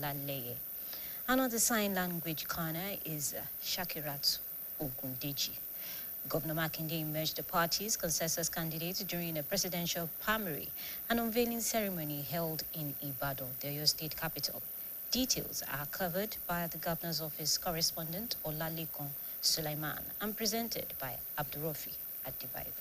Olaleye. Another sign language corner is Shakirat Ogundeji. Governor Makinde emerged the party's consensus candidate during a presidential primary and unveiling ceremony held in Ibadan, the Oyo state capital. Details are covered by the governor's office correspondent Olalekan Sulaiman and presented by Abdurrafi Adibayev.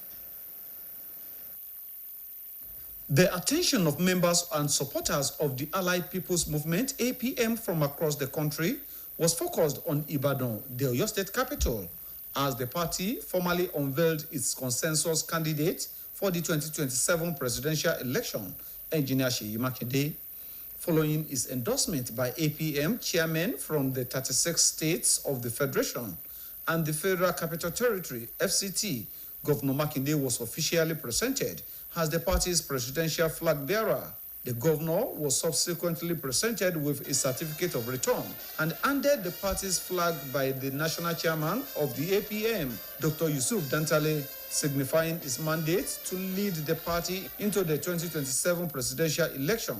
The attention of members and supporters of the Allied People's Movement, APM, from across the country was focused on Ibadan, the Oyo state capital, as the party formally unveiled its consensus candidate for the 2027 presidential election, Engineer Seyi Makinde. Following his endorsement by APM chairmen from the 36 states of the Federation and the Federal Capital Territory, FCT, Governor Makinde was officially presented as the party's presidential flag bearer. The governor was subsequently presented with a certificate of return and handed the party's flag by the national chairman of the APM, Dr. Yusuf Dantale, signifying his mandate to lead the party into the 2027 presidential election.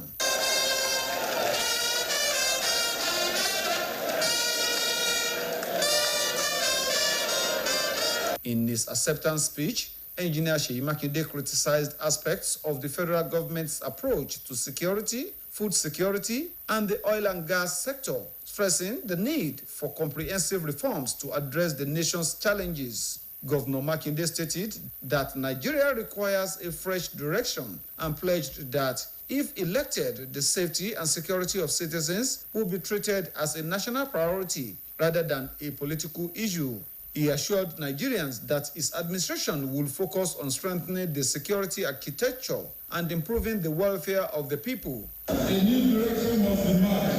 In his acceptance speech, Engineer Seyi Makinde criticized aspects of the federal government's approach to security, food security, and the oil and gas sector, stressing the need for comprehensive reforms to address the nation's challenges. Governor Makinde stated that Nigeria requires a fresh direction and pledged that if elected, the safety and security of citizens will be treated as a national priority rather than a political issue. He assured Nigerians that his administration will focus on strengthening the security architecture and improving the welfare of the people. A new direction must be marked.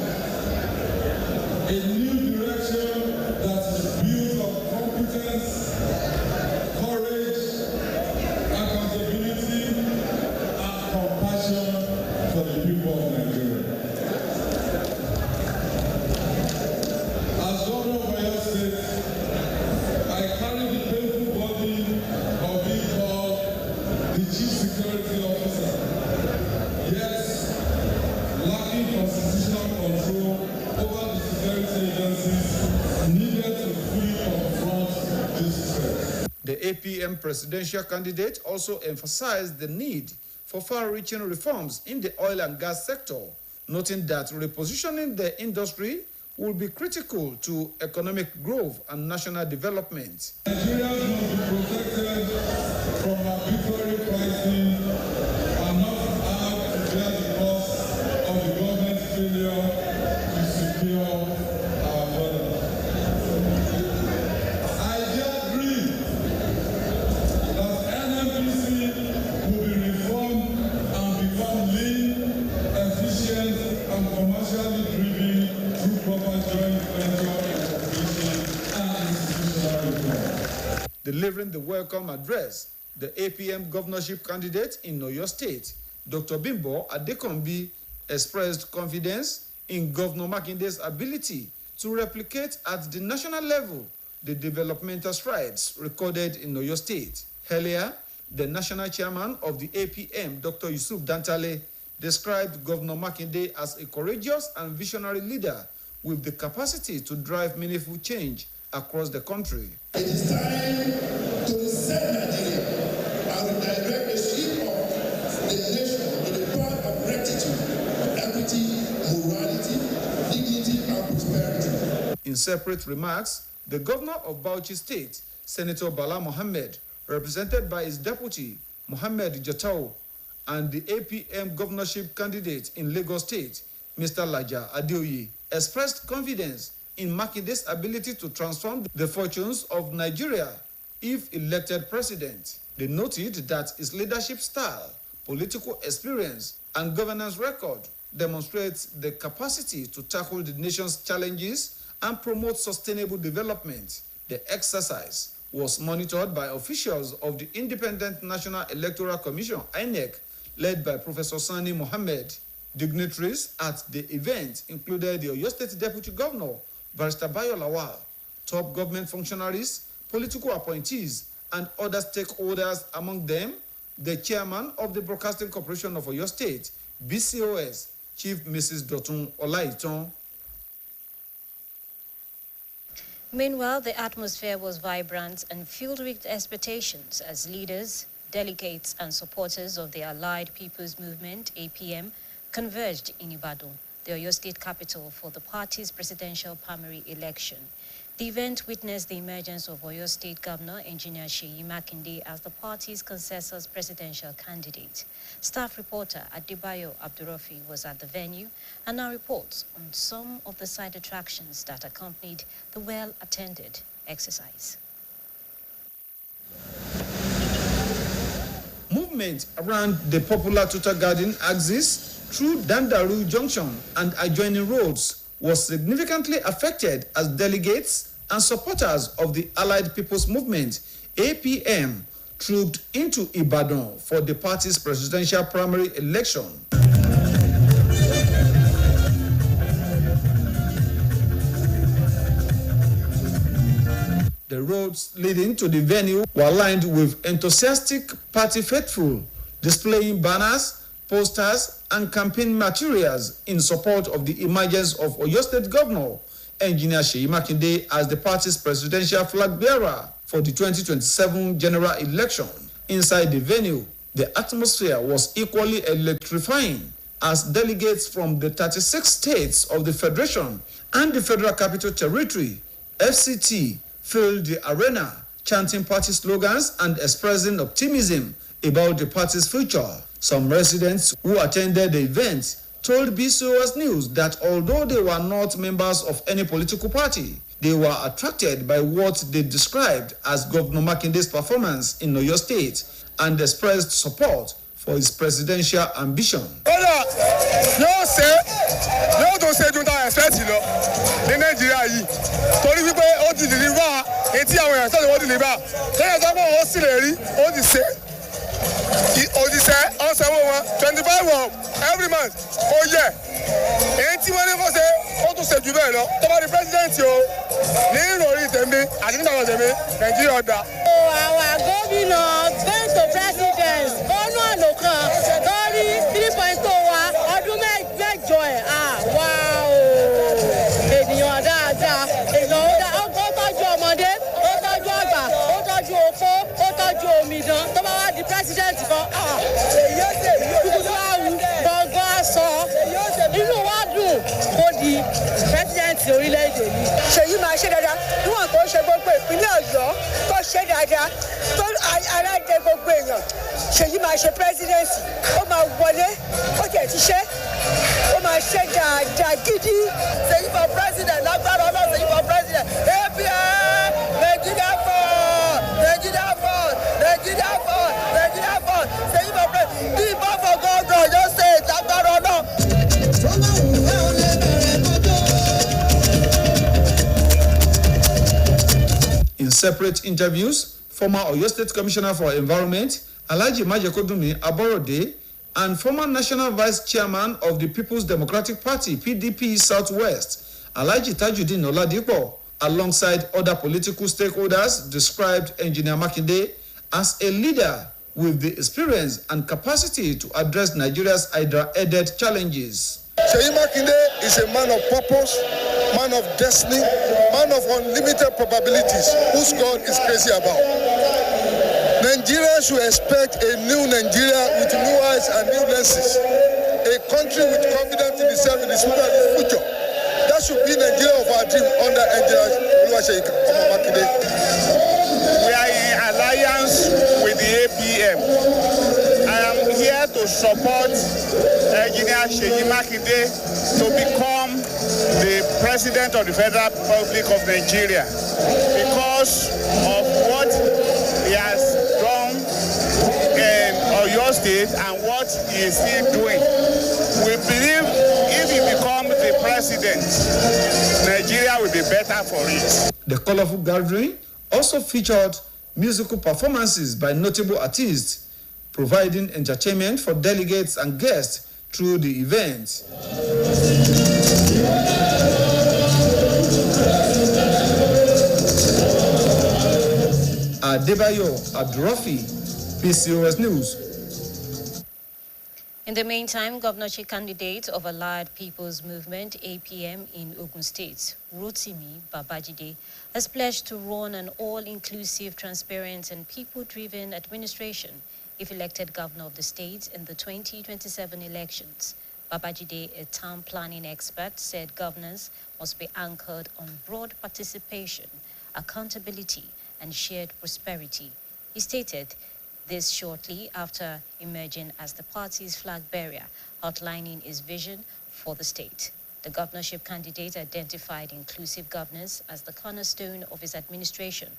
A new direction that is built on competence, courage, accountability, and compassion for the people of Nigeria. As governor of Oyo State, I carry the painful burden of being called the Chief Security Officer. Yes, lacking constitutional control over the security agencies needed to fully confront this threat. The APM presidential candidate also emphasized the need for far-reaching reforms in the oil and gas sector, noting that repositioning the industry will be critical to economic growth and national development. Nigerians must be protected from arbitrary pricing and not have to bear the cost of the government's failure to secure our border. I agree that NNPC will be reformed and become lean, efficient, and commercially driven through proper joint venture and institutional reform. Delivering the welcome address, the APM governorship candidate in Oyo State, Dr. Bimbo Adekombi, expressed confidence in Governor Makinde's ability to replicate at the national level the developmental strides recorded in Oyo State. Earlier, the national chairman of the APM, Dr. Yusuf Dantale, described Governor Makinde as a courageous and visionary leader with the capacity to drive meaningful change across the country. It is time to reset Nigeria and redirect the ship of the nation to the path of rectitude, equity, morality, dignity, and prosperity. In separate remarks, the governor of Bauchi State, Senator Bala Mohammed, represented by his deputy, Mohammed Jatau, and the APM governorship candidate in Lagos State, Mr. Laja Adeoye, expressed confidence in Makinde's ability to transform the fortunes of Nigeria if elected president. They noted that his leadership style, political experience, and governance record demonstrates the capacity to tackle the nation's challenges and promote sustainable development. The exercise was monitored by officials of the Independent National Electoral Commission, INEC, led by Professor Sani Mohammed. Dignitaries at the event included the Oyo State Deputy Governor, Barrister Bayo Lawal, top government functionaries, political appointees, and other stakeholders, among them the chairman of the Broadcasting Corporation of Oyo State, BCOS, Chief Mrs. Dotun Olaiton. Meanwhile, the atmosphere was vibrant and filled with expectations as leaders, delegates and supporters of the Allied People's Movement, APM, converged in Ibadan, the Oyo State capital, for the party's presidential primary election. The event witnessed the emergence of Oyo State Governor Engineer Seyi Makinde as the party's consensus presidential candidate. Staff reporter Adebayo Abdurrafi was at the venue and now reports on some of the side attractions that accompanied the well-attended exercise. Movement around the popular Tuta Garden axis through Dandaru Junction and adjoining roads was significantly affected as delegates and supporters of the Allied People's Movement, APM, trooped into Ibadan for the party's presidential primary election. The roads leading to the venue were lined with enthusiastic party faithful, displaying banners, posters, and campaign materials in support of the emergence of Oyo State Governor Engineer Seyi Makinde as the party's presidential flag bearer for the 2027 general election. Inside the venue, the atmosphere was equally electrifying as delegates from the 36 states of the Federation and the Federal Capital Territory, FCT, filled the arena, chanting party slogans and expressing optimism about the party's future. Some residents who attended the event told BCOS News that although they were not members of any political party, they were attracted by what they described as Governor Makinde's performance in Oyo State and expressed support for his presidential ambition. Every month. Oh yeah. Enti wọ́n ní kó ṣe ó tún ṣe jù bẹ́ẹ̀ lọ. Tó bá di president o ní ìròrí tèmi àti nígbà wọn tèmi Nàìjíríà dá. Our governor going to president ọ̀nà àná kan lórí 3.2 wa ọdún mẹ́jọ ẹ̀ wá o. Ènìyàn dáadáa ènìyàn ó tọ́jú ọmọdé ó tọ́jú àgbà ó tọ́jú opó ó tọ́jú omidan tó bá wá di president kan inú wa dùn kó di pẹ́sidẹ́ǹtì orílẹ̀-èdè yìí. Ṣèyí máa ṣe dáadáa níwọ̀n tó ṣe gbogbo ìpínlẹ̀ Ọ̀yọ́ tó ṣe dáadáa tó aláde gbogbo èèyàn. Ṣèyí máa ṣe pẹ́sidẹ́ǹtì ó máa wọlé ó tiẹ̀ ti ṣe ó máa ṣe dáadáa gidi. Ṣèyí for president lágbára Ọlọ́run Ṣèyí for president APM Nàìjíríà for Nàìjíríà for Nàìjíríà for Nàìjíríà for Ṣèyí for president bí ìbọn for governor Ọ̀yọ́ state lágbára Ọlọ́run. In separate interviews, former Oyo State Commissioner for Environment, Alhaji Majekodunmi Aborode, and former National Vice Chairman of the People's Democratic Party, PDP Southwest, Alhaji Tajuddin Oladipo, alongside other political stakeholders, described Engineer Makinde as a leader with the experience and capacity to address Nigeria's hydra-headed challenges. Seyi Makinde is a man of purpose, man of destiny, man of unlimited probabilities, whose God is crazy about. Nigeria should expect a new Nigeria with new eyes and new lenses, a country with confidence in itself in its future. That should be Nigeria of our dream under Engineer Seyi Makinde. We are in alliance with the APM. I am here to support Engineer Seyi Makinde to become the President of the Federal Republic of Nigeria because of what he has done in Oyo State and what he is still doing. We believe if he becomes the president, Nigeria will be better for it. The colorful gathering also featured musical performances by notable artists, providing entertainment for delegates and guests through the event. Adebayo Abdurrafi, BCOS News. In the meantime, governorship candidate of Allied People's Movement, APM, in Ogun State, Rotimi Babajide, has pledged to run an all-inclusive, transparent, and people-driven administration if elected governor of the state in the 2027 elections. Babajide, a town planning expert, said governance must be anchored on broad participation, accountability, and shared prosperity. He stated this shortly after emerging as the party's flag bearer, outlining his vision for the state. The governorship candidate identified inclusive governance as the cornerstone of his administration,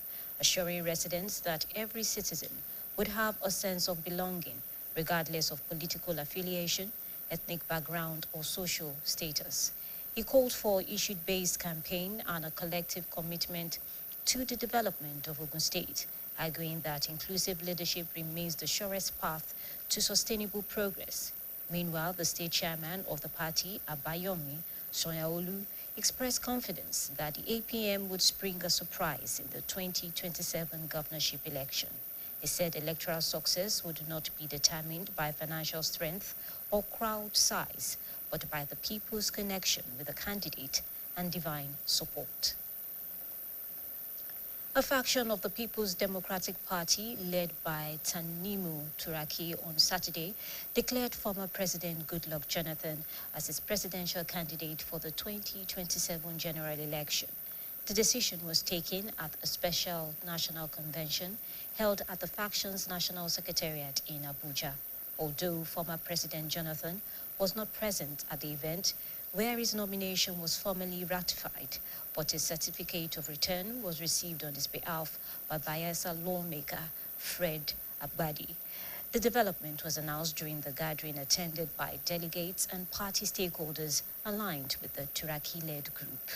assuring residents that every citizen would have a sense of belonging, regardless of political affiliation, ethnic background, or social status. He called for issue-based campaign and a collective commitment to the development of Ogun State, arguing that inclusive leadership remains the surest path to sustainable progress. Meanwhile, the state chairman of the party, Abayomi Sonyaolu, expressed confidence that the APM would spring a surprise in the 2027 governorship election. He said electoral success would not be determined by financial strength or crowd size, but by the people's connection with the candidate and divine support. A faction of the People's Democratic Party, led by Tanimu Turaki, on Saturday, declared former President Goodluck Jonathan as its presidential candidate for the 2027 general election. The decision was taken at a special national convention held at the faction's national secretariat in Abuja. Although former President Jonathan was not present at the event, where his nomination was formally ratified, but a certificate of return was received on his behalf by Bayelsa lawmaker Fred Agbadi. The development was announced during the gathering attended by delegates and party stakeholders aligned with the Turaki-led group.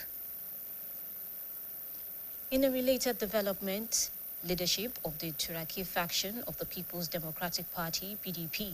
In a related development, leadership of the Turaki faction of the People's Democratic Party, PDP,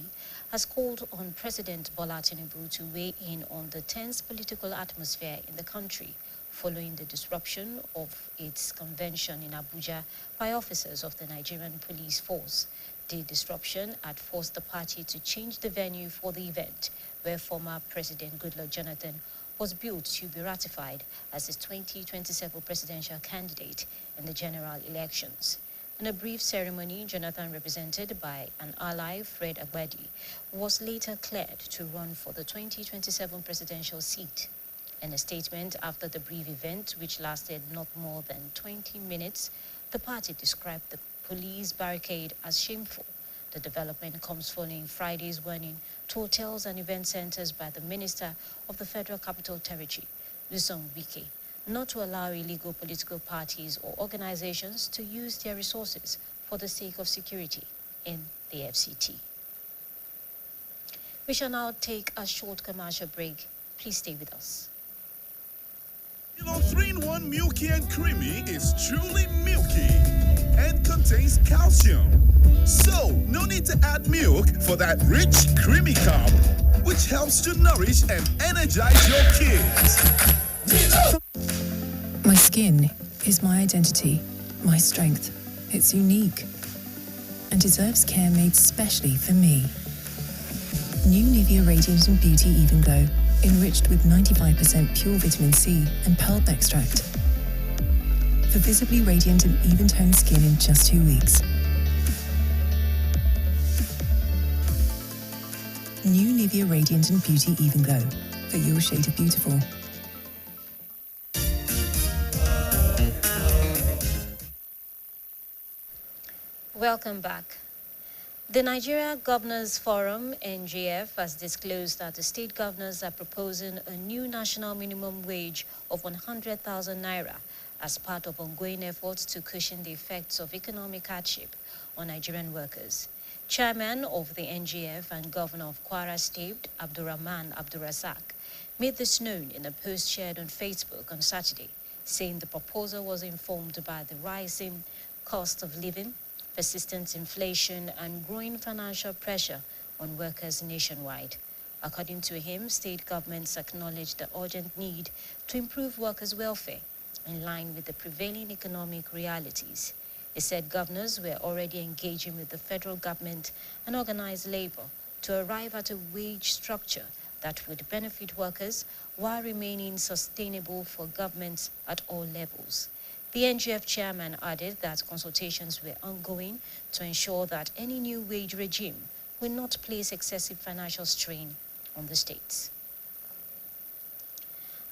has called on President Bola Tinubu to weigh in on the tense political atmosphere in the country following the disruption of its convention in Abuja by officers of the Nigerian police force. The disruption had forced the party to change the venue for the event, where former President Goodluck Jonathan was billed to be ratified as his 2027 presidential candidate in the general elections. In a brief ceremony, Jonathan, represented by an ally, Fred Agbadi, was later cleared to run for the 2027 presidential seat. In a statement after the brief event, which lasted not more than 20 minutes, the party described the police barricade as shameful. The development comes following Friday's warning to hotels and event centers by the Minister of the Federal Capital Territory, Nyesom Wike, not to allow illegal political parties or organizations to use their resources for the sake of security in the FCT. We shall now take a short commercial break. Please stay with us. 3-in-1 Milky and Creamy is truly milky and contains calcium. So, no need to add milk for that rich, creamy cup, which helps to nourish and energize your kids. My skin is my identity, my strength. It's unique and deserves care made specially for me. New Nivea Radiant and Beauty Even Glow, enriched with 95% pure vitamin C and pulp extract. For visibly radiant and even-toned skin in just 2 weeks. New Nivea Radiant and Beauty Even Glow, for your shade of beautiful. Welcome back. The Nigeria Governors Forum, NGF, has disclosed that the state governors are proposing a new national minimum wage of 100,000 naira as part of ongoing efforts to cushion the effects of economic hardship on Nigerian workers. Chairman of the NGF and Governor of Kwara State, Abdurrahman Abdurrazak, made this known in a post shared on Facebook on Saturday, saying the proposal was informed by the rising cost of living, persistent inflation, and growing financial pressure on workers nationwide. According to him, state governments acknowledge the urgent need to improve workers' welfare in line with the prevailing economic realities. He said governors were already engaging with the federal government and organized labor to arrive at a wage structure that would benefit workers while remaining sustainable for governments at all levels. The NGF chairman added that consultations were ongoing to ensure that any new wage regime will not place excessive financial strain on the states.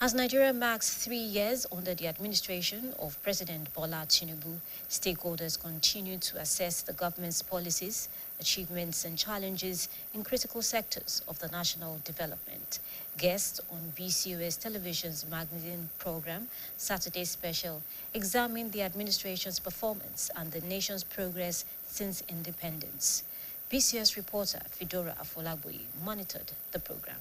As Nigeria marks 3 years under the administration of President Bola Tinubu, stakeholders continue to assess the government's policies, achievements, and challenges in critical sectors of the national development. Guests on BCOS Television's magazine program, Saturday Special, examined the administration's performance and the nation's progress since independence. BCOS reporter Fidora Afolagboyi monitored the program.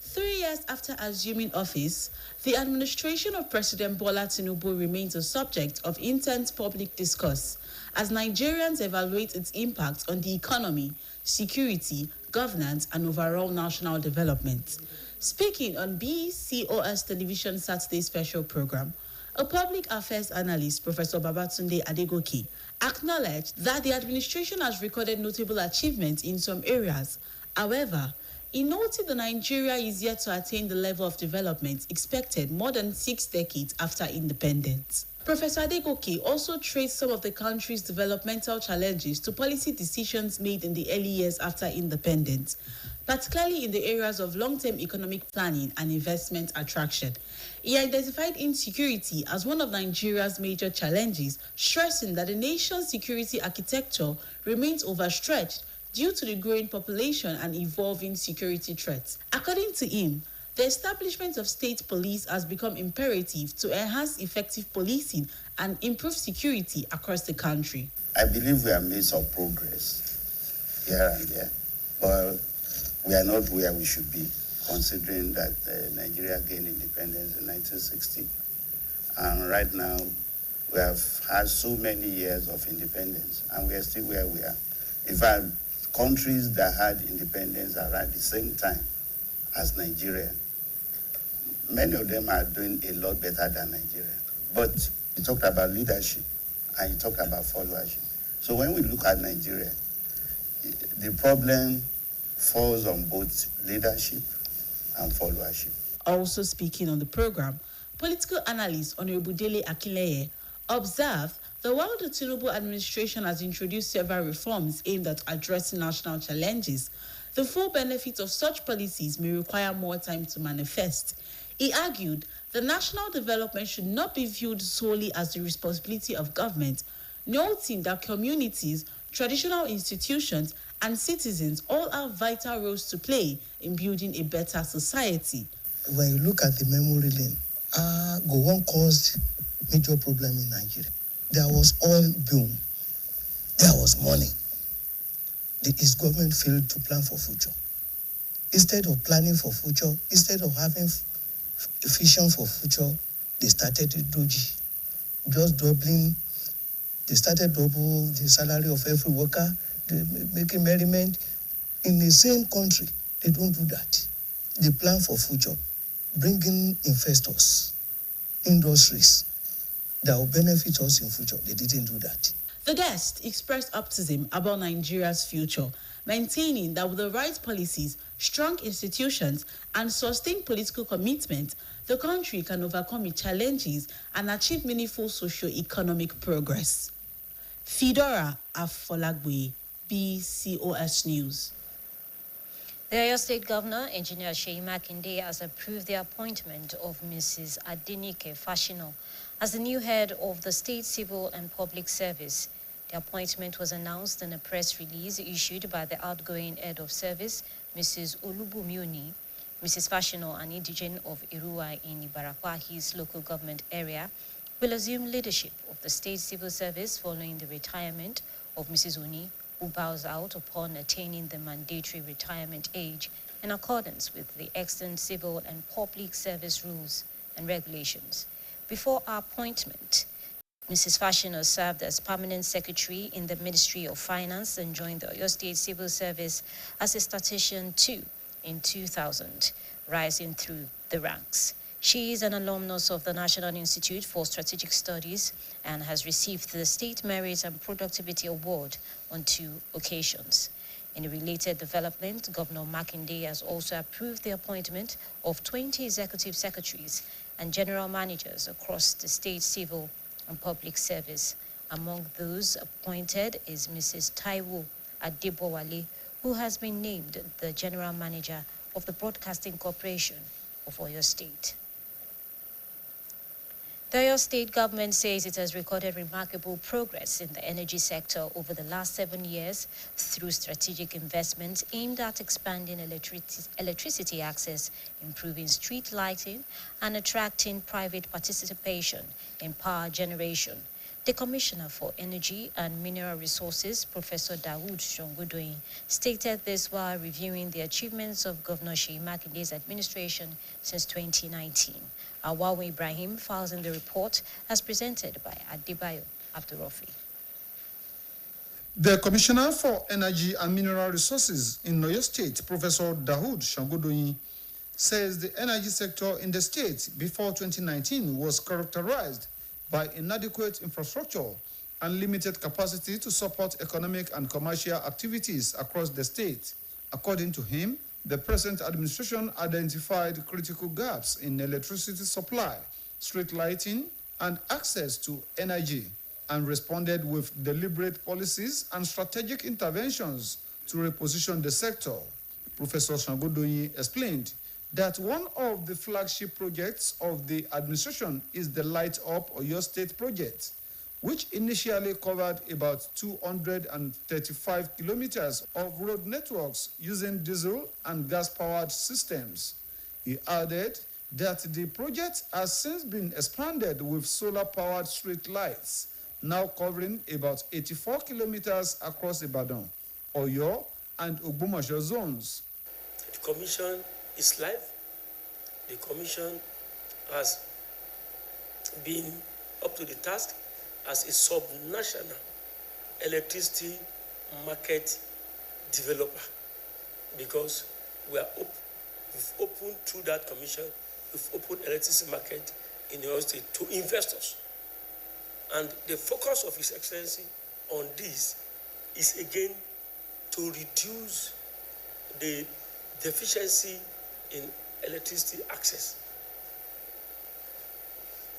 3 years after assuming office, the administration of President Bola Tinubu remains a subject of intense public discourse as Nigerians evaluate its impact on the economy, security, governance, and overall national development. Speaking on BCOS Television Saturday Special program, a public affairs analyst, Professor Babatunde Adegoke, acknowledged that the administration has recorded notable achievements in some areas. However, he noted that Nigeria is yet to attain the level of development expected more than 6 decades after independence. Professor Adegoke also traced some of the country's developmental challenges to policy decisions made in the early years after independence, particularly in the areas of long-term economic planning and investment attraction. He identified insecurity as one of Nigeria's major challenges, stressing that the nation's security architecture remains overstretched due to the growing population and evolving security threats. According to him, the establishment of state police has become imperative to enhance effective policing and improve security across the country. I believe we have made some progress here and there, but we are not where we should be, considering that Nigeria gained independence in 1960. And right now, we have had so many years of independence, and we are still where we are. In fact, countries that had independence around the same time as Nigeria, many of them are doing a lot better than Nigeria. But you talked about leadership and you talked about followership. So when we look at Nigeria, the problem falls on both leadership and followership. Also speaking on the program, political analyst Honorable Dele Akinleye observed that while the Tinubu administration has introduced several reforms aimed at addressing national challenges, the full benefits of such policies may require more time to manifest. He argued that national development should not be viewed solely as the responsibility of government, noting that communities, traditional institutions, and citizens all have vital roles to play in building a better society. When you look at the memory lane, Gowon caused major problem in Nigeria. There was oil boom. There was money. His government failed to plan for future. Instead of planning for future, instead of having vision for future, they started to dodgy. Just doubling. They started double the salary of every worker, making merriment. In the same country, they don't do that. They plan for future, bringing investors, industries that will benefit us in future. They didn't do that. The guest expressed optimism about Nigeria's future, maintaining that with the right policies, strong institutions, and sustained political commitment, the country can overcome its challenges and achieve meaningful socio-economic progress. Fidora Afolagboyi, BCOS News. The Oyo State Governor, Engineer Seyi Makinde, has approved the appointment of Mrs. Adenike Fashino as the new head of the State Civil and Public Service. The appointment was announced in a press release issued by the outgoing head of service, Mrs. Olubumioni. Mrs. Fashino, an indigene of Irua in Ibarakwahi's local government area, will assume leadership of the State Civil Service following the retirement of Mrs. Oni, who bows out upon attaining the mandatory retirement age in accordance with the extant civil and public service rules and regulations. Before her appointment, Mrs. Fashino served as permanent secretary in the Ministry of Finance and joined the Oyo State Civil Service as a statistician too in 2000, rising through the ranks. She is an alumnus of the National Institute for Strategic Studies and has received the State Merit and Productivity Award on 2 occasions. In a related development, Governor Makinde has also approved the appointment of 20 executive secretaries and general managers across the state civil and public service. Among those appointed is Mrs. Taiwo Adebowale, who has been named the general manager of the Broadcasting Corporation of Oyo State. The Oyo State government says it has recorded remarkable progress in the energy sector over the last 7 years through strategic investments aimed at expanding electricity access, improving street lighting, and attracting private participation in power generation. The Commissioner for Energy and Mineral Resources, Professor Dawood Shongodoyin, stated this while reviewing the achievements of Governor Seyi Makinde's administration since 2019. Awawu Ibrahim files in the report as presented by Adebayo Abdurrafi. The Commissioner for Energy and Mineral Resources in Oyo State, Professor Dawood Shongodoyin, says the energy sector in the state before 2019 was characterized by inadequate infrastructure and limited capacity to support economic and commercial activities across the state. According to him, the present administration identified critical gaps in electricity supply, street lighting, and access to energy, and responded with deliberate policies and strategic interventions to reposition the sector. Professor Shongodoyin explained that one of the flagship projects of the administration is the Light Up Oyo State project, which initially covered about 235 kilometers of road networks using diesel and gas-powered systems. He added that the project has since been expanded with solar-powered street lights, now covering about 84 kilometers across Ibadan, Oyo, and Ogbomoso zones. The Commission is live. The Commission has been up to the task as a sub-national electricity market developer, because we've opened through that commission, we've opened electricity market in the Oyo State to investors. And the focus of His Excellency on this is again to reduce the deficiency in electricity access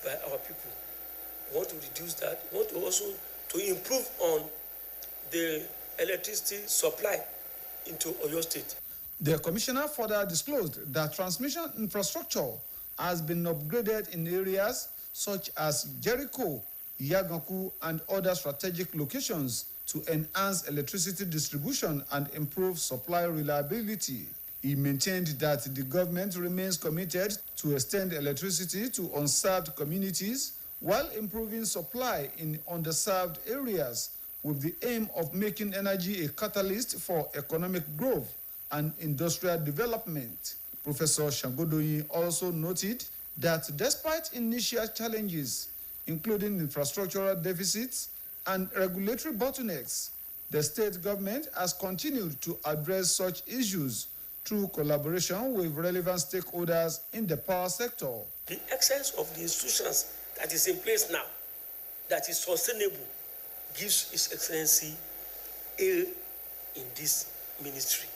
by our people. We want to reduce that. We want to also to improve on the electricity supply into Oyo State. The Commissioner further disclosed that transmission infrastructure has been upgraded in areas such as Jericho, Yaganku, and other strategic locations to enhance electricity distribution and improve supply reliability. He maintained that the government remains committed to extend electricity to unserved communities while improving supply in underserved areas with the aim of making energy a catalyst for economic growth and industrial development. Professor Shongodoyin also noted that despite initial challenges, including infrastructural deficits and regulatory bottlenecks, the state government has continued to address such issues through collaboration with relevant stakeholders in the power sector. The excellence of the institutions that is in place now, that is sustainable, gives His Excellency a in this ministry.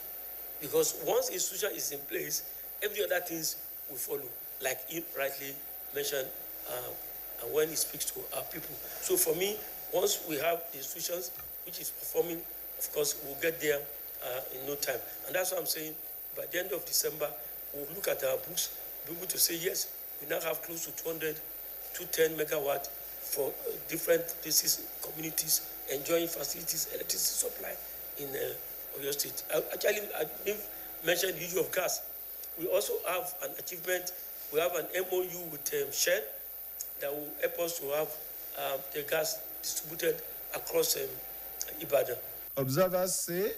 Because once the institution is in place, every other things will follow, like he rightly mentioned when he speaks to our people. So for me, once we have the institutions which is performing, of course, we'll get there in no time. And that's what I'm saying. By the end of December, we'll look at our books, be able to say, yes, we now have close to 210 megawatt for different places, communities, enjoying facilities, electricity supply in Oyo State. I didn't mention the issue of gas. We also have an achievement. We have an MOU with Shell that will help us to have the gas distributed across Ibadan. Observers say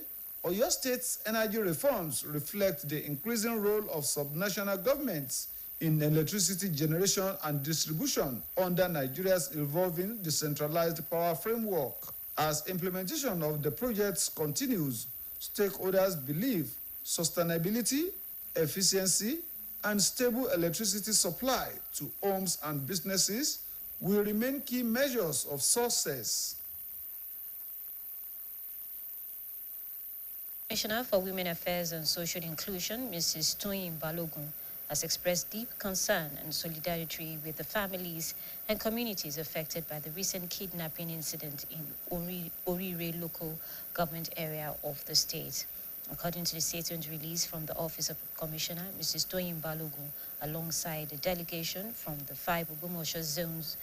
Oyo State's energy reforms reflect the increasing role of subnational governments in electricity generation and distribution under Nigeria's evolving decentralized power framework. As implementation of the projects continues, stakeholders believe sustainability, efficiency, and stable electricity supply to homes and businesses will remain key measures of success. Commissioner for Women Affairs and Social Inclusion, Mrs. Toyin Balogun, has expressed deep concern and solidarity with the families and communities affected by the recent kidnapping incident in Orire local government area of the state. According to the statement released from the Office of Commissioner, Mrs. Toyin Balogun, alongside a delegation from the 5 Ogbomoso zones,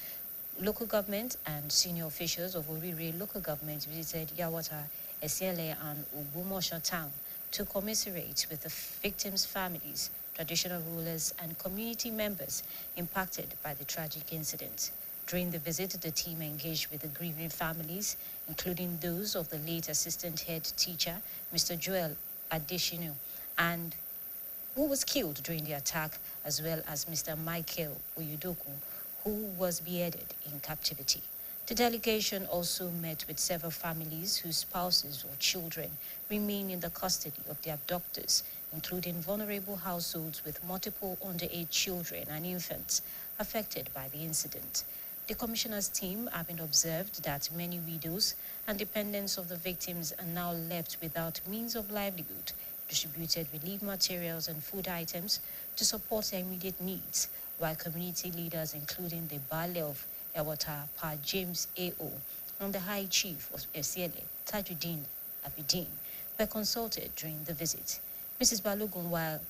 local government and senior officials of Orire local government visited Yawata, Esiele and Ogbomoso town to commiserate with the victims' families, traditional rulers and community members impacted by the tragic incident. During the visit, the team engaged with the grieving families, including those of the late assistant head teacher, Mr. Joel Adeshinu, and who was killed during the attack, as well as Mr. Michael Oyudoku, who was beheaded in captivity. The delegation also met with several families whose spouses or children remain in the custody of the abductors, including vulnerable households with multiple underage children and infants affected by the incident. The commissioner's team having observed that many widows and dependents of the victims are now left without means of livelihood, distributed relief materials and food items to support their immediate needs, while community leaders, including the Bale of Yawata, Pa James A.O., and the High Chief of Esiele, Tajuddin Abidin, were consulted during the visit. Mrs. Balogun, while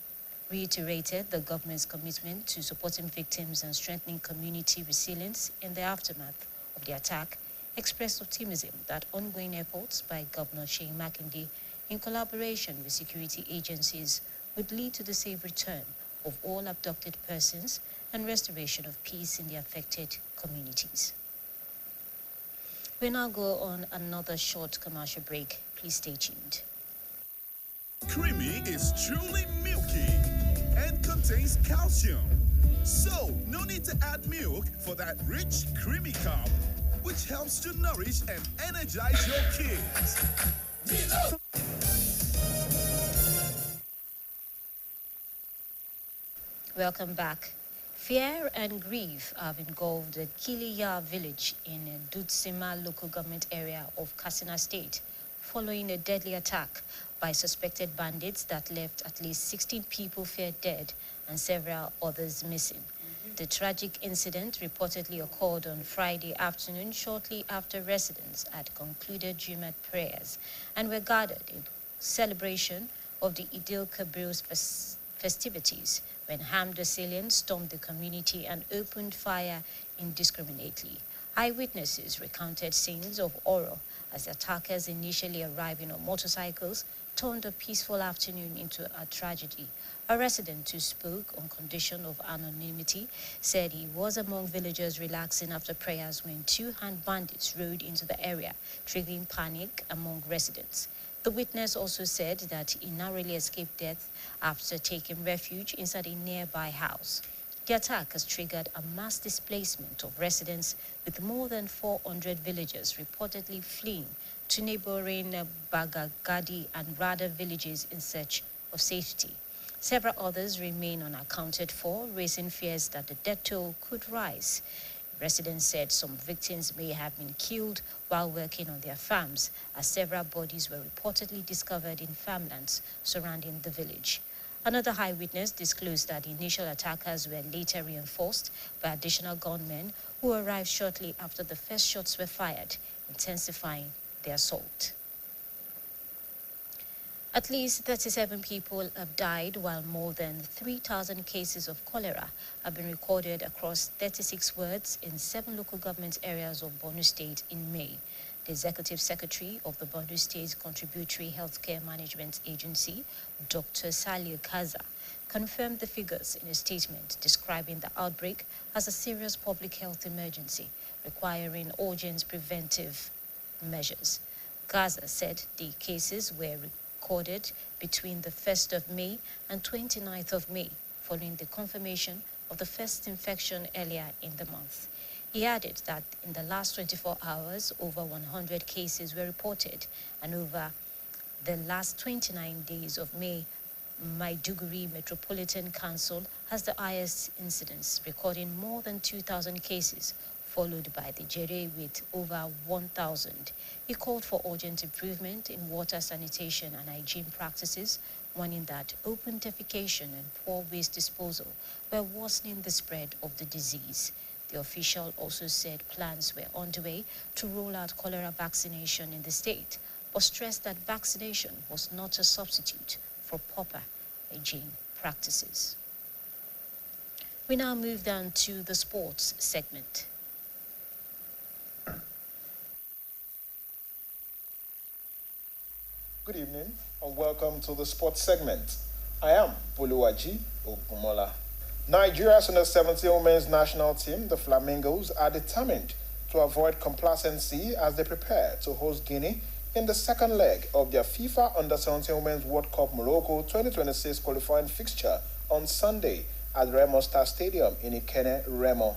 reiterated the government's commitment to supporting victims and strengthening community resilience in the aftermath of the attack, expressed optimism that ongoing efforts by Governor Seyi Makinde in collaboration with security agencies would lead to the safe return of all abducted persons and restoration of peace in the affected communities. We now go on another short commercial break. Please stay tuned. Creamy is truly milky and contains calcium. So, no need to add milk for that rich, creamy cup, which helps to nourish and energize your kids. Welcome back. Fear and grief have engulfed the Kiliya village in Dutsima local government area of Katsina State following a deadly attack by suspected bandits that left at least 16 people feared dead and several others missing. The tragic incident reportedly occurred on Friday afternoon shortly after residents had concluded Jumat prayers and were gathered in celebration of the Idil Kabir's festivities when armed assailants stormed the community and opened fire indiscriminately. Eyewitnesses recounted scenes of horror as the attackers initially arriving on motorcycles turned a peaceful afternoon into a tragedy. A resident who spoke on condition of anonymity said he was among villagers relaxing after prayers when two armed bandits rode into the area, triggering panic among residents. The witness also said that he narrowly escaped death after taking refuge inside a nearby house. The attack has triggered a mass displacement of residents, with more than 400 villagers reportedly fleeing to neighboring Bagagadi and Rada villages in search of safety. Several others remain unaccounted for, raising fears that the death toll could rise. Residents said some victims may have been killed while working on their farms, as several bodies were reportedly discovered in farmlands surrounding the village. Another eyewitness disclosed that the initial attackers were later reinforced by additional gunmen who arrived shortly after the first shots were fired, intensifying the assault. At least 37 people have died, while more than 3,000 cases of cholera have been recorded across 36 wards in 7 local government areas of Borno State in May. The Executive Secretary of the Borno State Contributory Healthcare Management Agency, Dr. Salih Kaza, confirmed the figures in a statement describing the outbreak as a serious public health emergency requiring urgent preventive measures. Gaza said the cases were recorded between the 1st of May and 29th of May, following the confirmation of the first infection earlier in the month. He added that in the last 24 hours, over 100 cases were reported, and over the last 29 days of May, Maiduguri Metropolitan Council has the highest incidence, recording more than 2,000 cases, followed by the Jere with over 1,000. He called for urgent improvement in water sanitation and hygiene practices, warning that open defecation and poor waste disposal were worsening the spread of the disease. The official also said plans were underway to roll out cholera vaccination in the state, but stressed that vaccination was not a substitute for proper hygiene practices. We now move down to the sports segment. Good evening and welcome to the sports segment. I am Buluwaji Ogumola. Nigeria's under-17 women's national team, the Flamingos, are determined to avoid complacency as they prepare to host Guinea in the second leg of their FIFA Under-17 Women's World Cup Morocco 2026 qualifying fixture on Sunday at Remo Star Stadium in Ikene, Remo.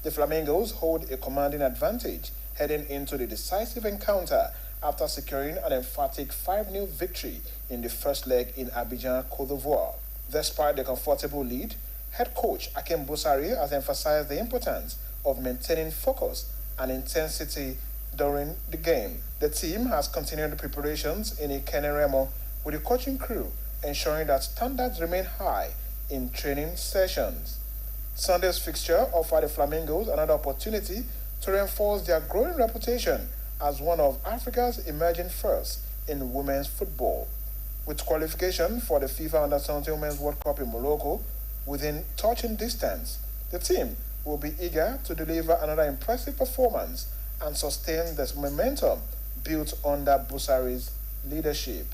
The Flamingos hold a commanding advantage heading into the decisive encounter after securing an emphatic 5-0 victory in the first leg in Abidjan, Cote d'Ivoire. Despite the comfortable lead, head coach Akim Busari has emphasized the importance of maintaining focus and intensity during the game. The team has continued the preparations in Ikene, Remo with the coaching crew ensuring that standards remain high in training sessions. Sunday's fixture offered the Flamingos another opportunity to reinforce their growing reputation as one of Africa's emerging firsts in women's football. With qualification for the FIFA Under-17 Women's World Cup in Morocco within touching distance, the team will be eager to deliver another impressive performance and sustain this momentum built under Busari's leadership.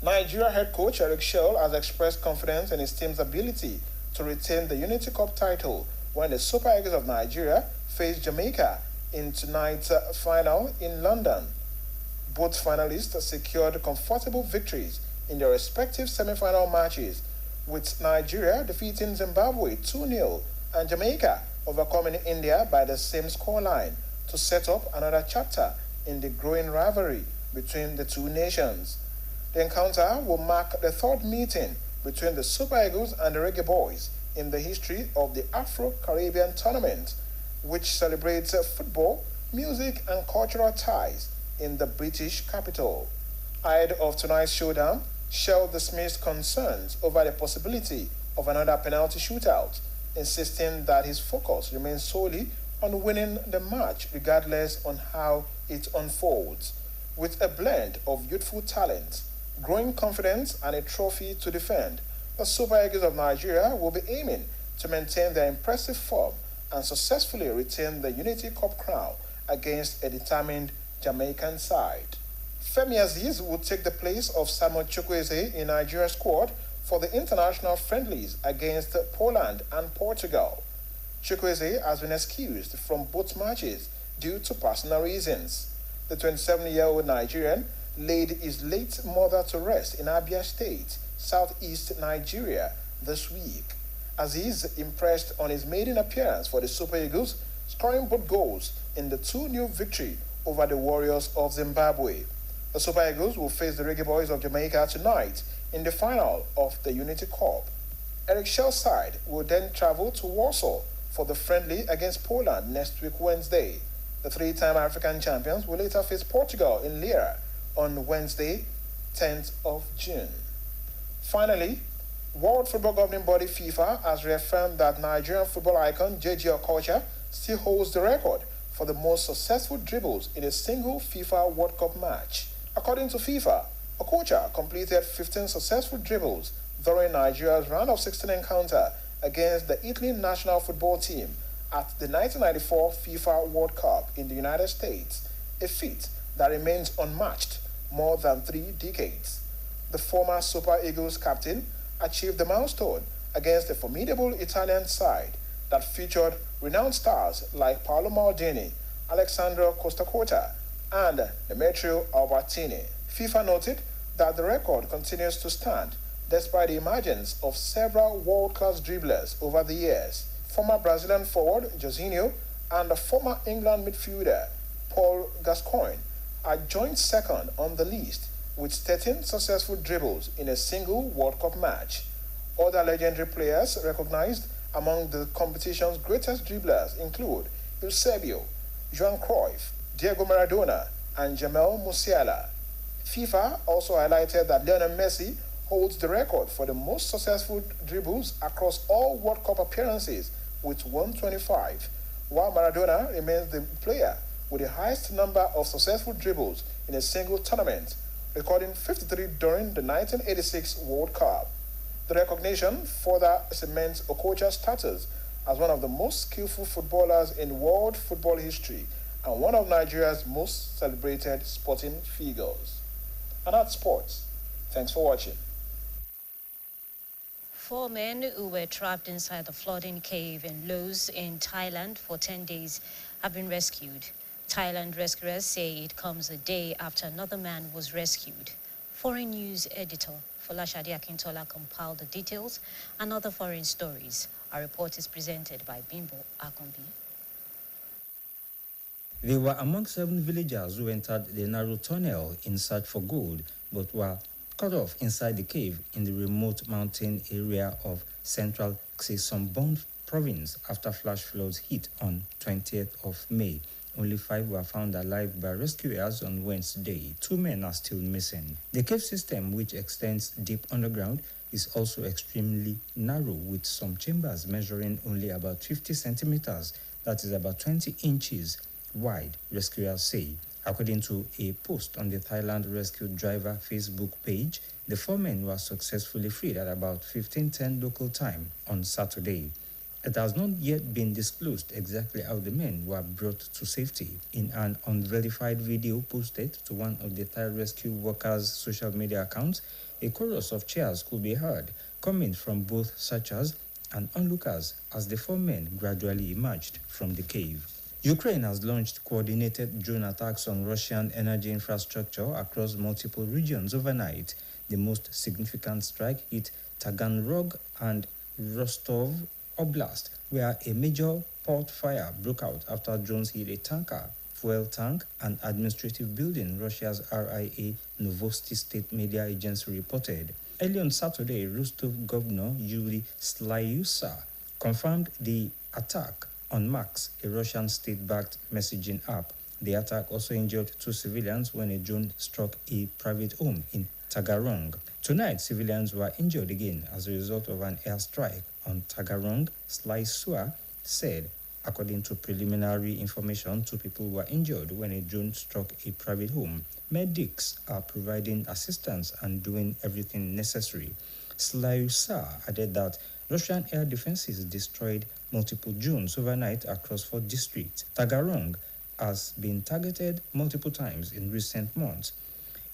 Nigeria head coach Eric Schell has expressed confidence in his team's ability to retain the Unity Cup title when the Super Eagles of Nigeria face Jamaica in tonight's final in London. Both finalists secured comfortable victories in their respective semi-final matches, with Nigeria defeating Zimbabwe 2-0 and Jamaica overcoming India by the same scoreline to set up another chapter in the growing rivalry between the two nations. The encounter will mark the third meeting between the Super Eagles and the Reggae Boys in the history of the Afro-Caribbean tournament, which celebrates football, music, and cultural ties in the British capital. Ahead of tonight's showdown, Shell dismissed concerns over the possibility of another penalty shootout, insisting that his focus remains solely on winning the match regardless on how it unfolds. With a blend of youthful talent, growing confidence, and a trophy to defend, the Super Eagles of Nigeria will be aiming to maintain their impressive form and successfully retain the Unity Cup crown against a determined Jamaican side. Femi Aziz will take the place of Samuel Chukwueze in Nigeria's squad for the international friendlies against Poland and Portugal. Chukwueze has been excused from both matches due to personal reasons. The 27-year-old Nigerian laid his late mother to rest in Abia State, southeast Nigeria, this week. Aziz impressed on his maiden appearance for the Super Eagles, scoring both goals in the 2-0 victory over the Warriors of Zimbabwe. The Super Eagles will face the Reggae Boys of Jamaica tonight in the final of the Unity Cup. Eric Shell's side will then travel to Warsaw for the friendly against Poland next week Wednesday. The three-time African champions will later face Portugal in Lira on Wednesday, 10th of June. Finally, World Football Governing Body FIFA has reaffirmed that Nigerian football icon J.J. Okocha still holds the record for the most successful dribbles in a single FIFA World Cup match. According to FIFA, Okocha completed 15 successful dribbles during Nigeria's round of 16 encounter against the Italy national football team at the 1994 FIFA World Cup in the United States, a feat that remains unmatched more than 3 decades. The former Super Eagles captain achieved the milestone against a formidable Italian side that featured renowned stars like Paolo Maldini, Alessandro Costacota, and Demetrio Albertini. FIFA noted that the record continues to stand despite the emergence of several world-class dribblers over the years. Former Brazilian forward Jorginho and the former England midfielder Paul Gascoigne are joint second on the list with 13 successful dribbles in a single World Cup match. Other legendary players recognized among the competition's greatest dribblers include Eusebio, Joan Cruyff, Diego Maradona, and Jamel Musiala. FIFA also highlighted that Lionel Messi holds the record for the most successful dribbles across all World Cup appearances with 125, while Maradona remains the player with the highest number of successful dribbles in a single tournament, recording 53 during the 1986 World Cup. The recognition further cements Okocha's status as one of the most skillful footballers in world football history and one of Nigeria's most celebrated sporting figures. And that's sports. Thanks for watching. 4 men who were trapped inside the flooding cave in Laos in Thailand for 10 days have been rescued. Thailand rescuers say it comes a day after another man was rescued. Foreign News editor Folashade Akintola compiled the details and other foreign stories. Our report is presented by Bimbo Akombi. They were among 7 villagers who entered the narrow tunnel in search for gold, but were cut off inside the cave in the remote mountain area of central Xisongbon province after flash floods hit on 20th of May. Only 5 were found alive by rescuers on Wednesday. 2 men are still missing. The cave system, which extends deep underground, is also extremely narrow, with some chambers measuring only about 50 centimeters, that is about 20 inches wide, rescuers say. According to a post on the Thailand Rescue Driver Facebook page, the 4 men were successfully freed at about 15:10 local time on Saturday. It has not yet been disclosed exactly how the men were brought to safety. In an unverified video posted to one of the Thai rescue workers' social media accounts, a chorus of cheers could be heard coming from both searchers and onlookers as the 4 men gradually emerged from the cave. Ukraine has launched coordinated drone attacks on Russian energy infrastructure across multiple regions overnight. The most significant strike hit Taganrog and Rostov Oblast, where a major port fire broke out after drones hit a tanker, fuel tank, and administrative building, Russia's RIA Novosti state media agency reported. Early on Saturday, Rostov Governor Yuri Slyusa confirmed the attack on Max, a Russian state-backed messaging app. The attack also injured 2 civilians when a drone struck a private home in Tagarong. Tonight, civilians were injured again as a result of an airstrike on Tagarong, Slyusa said. According to preliminary information, 2 people were injured when a drone struck a private home. Medics are providing assistance and doing everything necessary. Slyusa added that Russian air defenses destroyed multiple drones overnight across 4 districts. Tagarong has been targeted multiple times in recent months.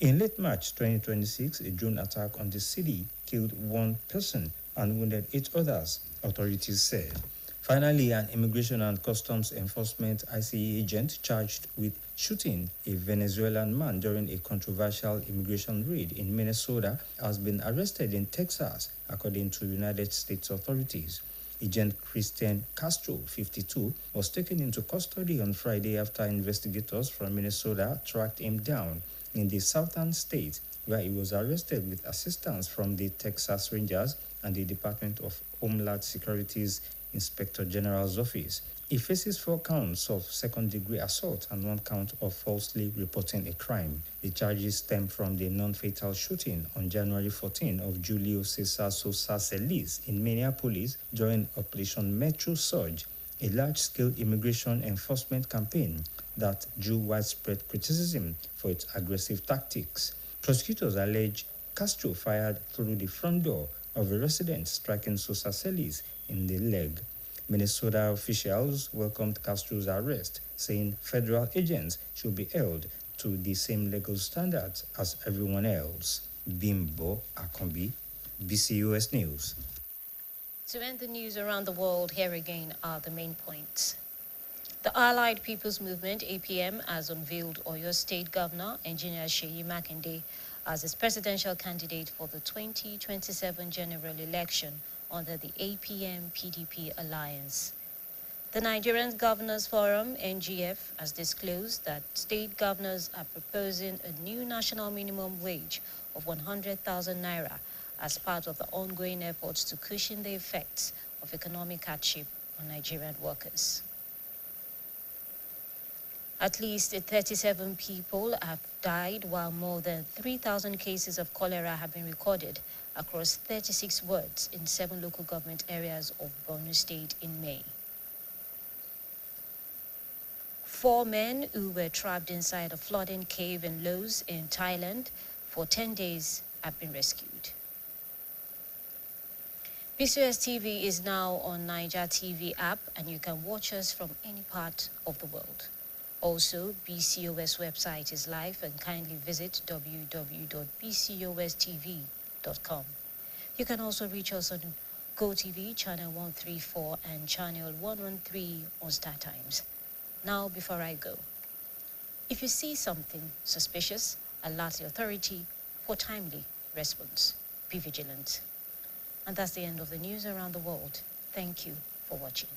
In late March 2026, a drone attack on the city killed 1 person and wounded 8 others, authorities said. Finally, an Immigration and Customs Enforcement ICE agent charged with shooting a Venezuelan man during a controversial immigration raid in Minnesota has been arrested in Texas, according to United States authorities. Agent Christian Castro, 52, was taken into custody on Friday after investigators from Minnesota tracked him down in the southern state, where he was arrested with assistance from the Texas Rangers and the Department of Homeland Security's Inspector General's office. He faces 4 counts of second-degree assault and 1 count of falsely reporting a crime. The charges stem from the non-fatal shooting on January 14 of Julio Cesar Sosa Celis in Minneapolis during Operation Metro Surge, a large-scale immigration enforcement campaign that drew widespread criticism for its aggressive tactics. Prosecutors allege Castro fired through the front door of a resident, striking Sosa Celis in the leg. Minnesota officials welcomed Castro's arrest, saying federal agents should be held to the same legal standards as everyone else. Bimbo Akombi, BCOS News. To end the news around the world, here again are the main points. The Allied People's Movement, APM, has unveiled Oyo State Governor, Engineer Seyi Makinde, as its presidential candidate for the 2027 general election under the APM-PDP alliance. The Nigerian Governors Forum, NGF, has disclosed that state governors are proposing a new national minimum wage of 100,000 naira as part of the ongoing efforts to cushion the effects of economic hardship on Nigerian workers. At least 37 people have died, while more than 3,000 cases of cholera have been recorded across 36 wards in 7 local government areas of Borno State in May. 4 men who were trapped inside a flooding cave in Laos in Thailand for 10 days have been rescued. BCOS TV is now on Niger TV app, and you can watch us from any part of the world. Also, BCOS website is live, and kindly visit www.bcostv.com. You can also reach us on GoTV channel 134 and channel 113 on StarTimes. Now, before I go, if you see something suspicious, alert the authority for timely response. Be vigilant. And that's the end of the news around the world. Thank you for watching.